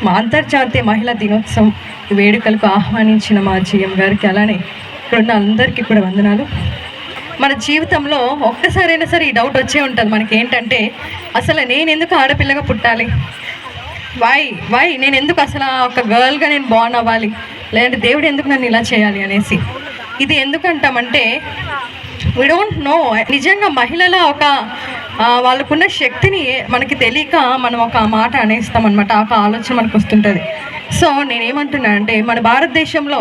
మా అంతర్జాతీయ మహిళా దినోత్సవం వేడుకలకు ఆహ్వానించిన మా జీఎం గారికి, అలానే ఇక్కడున్న అందరికీ కూడా వందనాలు. మన జీవితంలో ఒక్కసారైనా సరే ఈ డౌట్ వచ్చే ఉంటుంది మనకి, ఏంటంటే అసలు నేను ఎందుకు ఆడపిల్లగా పుట్టాలి, వై నేను ఎందుకు అసలు ఒక గర్ల్గా నేను బార్న్ అవ్వాలి, లేదంటే దేవుడు ఎందుకు నన్ను ఇలా చేయాలి అనేసి. ఇది ఎందుకంటామంటే వీ డోంట్ నో. నిజంగా మహిళల ఒక వాళ్ళకున్న శక్తిని మనకి తెలియక మనం ఒక మాట అనేస్తామన్నమాట. ఒక ఆలోచన మనకు వస్తుంటుంది. సో నేనేమంటున్నానంటే మన భారతదేశంలో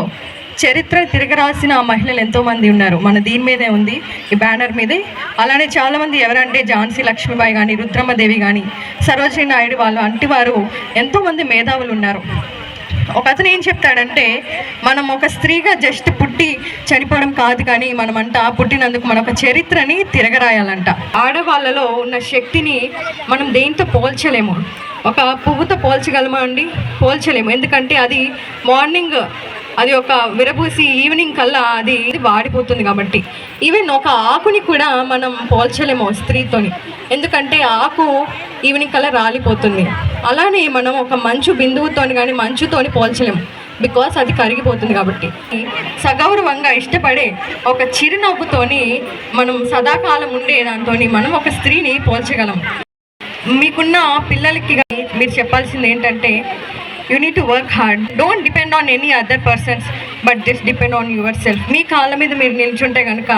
చరిత్ర తిరగరాసిన మహిళలు ఎంతోమంది ఉన్నారు. మన దీని మీదే ఉంది, ఈ బ్యానర్ మీదే. అలానే చాలామంది ఎవరంటే ఝాన్సీ లక్ష్మీబాయి కానీ, రుద్రమ్మదేవి కానీ, సరోజినీ నాయుడు వాళ్ళు అంటి వారు ఎంతోమంది మేధావులు ఉన్నారు. ఒక అతను ఏం చెప్తాడంటే, మనం ఒక స్త్రీగా జస్ట్ పుట్టి చనిపోవడం కాదు, కానీ మనమంట పుట్టినందుకు మన ఒక చరిత్రని తిరగరాయాలంట. ఆడవాళ్ళలో ఉన్న శక్తిని మనం దేంతో పోల్చలేము. ఒక పువ్వుతో పోల్చగలమా అండి? పోల్చలేము. ఎందుకంటే అది మార్నింగ్ అది ఒక విరబూసి ఈవినింగ్ కల్లా అది వాడిపోతుంది కాబట్టి. ఈవెన్ ఒక ఆకుని కూడా మనం పోల్చలేము స్త్రీతోని, ఎందుకంటే ఆకు ఈవినింగ్ కల్లా రాలిపోతుంది. అలానే మనం ఒక మంచు బిందువుతోని కానీ మంచుతోని పోల్చలేము, బికాస్ అది కరిగిపోతుంది కాబట్టి. సగౌరవంగా ఇష్టపడే ఒక చిరునవ్వుతోని మనం సదాకాలం ఉండే దాంతో మనం ఒక స్త్రీని పోల్చగలం. మీకున్న పిల్లలకి మీరు చెప్పాల్సింది ఏంటంటే, you need to work hard. Don't depend on any other persons, but just depend on yourself. మీ కాళ్ళ మీద మీరు నిల్చుంటే కనుక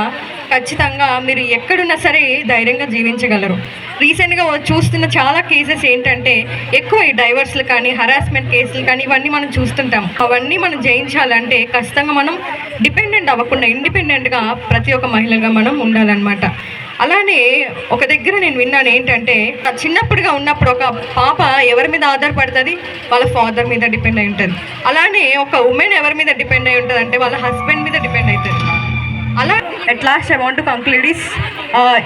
ఖచ్చితంగా మీరు ఎక్కడున్నా సరే ధైర్యంగా జీవించగలరు. రీసెంట్గా చూస్తున్న చాలా కేసెస్ ఏంటంటే, ఎక్కువ ఈ డైవర్స్లు కానీ, హరాస్మెంట్ కేసులు కానీ, ఇవన్నీ మనం చూస్తుంటాం. అవన్నీ మనం జయించాలంటే ఖచ్చితంగా మనం డిపెండెంట్ అవ్వకుండా ఇండిపెండెంట్గా ప్రతి ఒక్క మహిళగా మనం ఉండాలన్నమాట. అలానే ఒక దగ్గర నేను విన్నాను ఏంటంటే, చిన్నప్పుడుగా ఉన్నప్పుడు ఒక పాప ఎవరి మీద ఆధారపడుతుంది? వాళ్ళ ఫాదర్ మీద డిపెండ్ అయి ఉంటుంది. అలానే ఒక ఉమెన్ ఎవరి మీద డిపెండ్ అయి ఉంటుంది అంటే వాళ్ళ హస్బెండ్ మీద డిపెండ్ అవుతుంది. అలా at last I want to conclude is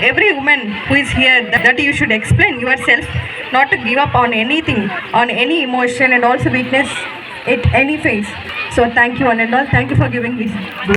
every woman who is here that you should explain yourself, not to give up on anything, on any emotion and also weakness at any phase. So thank you one and all. Thank you for giving this.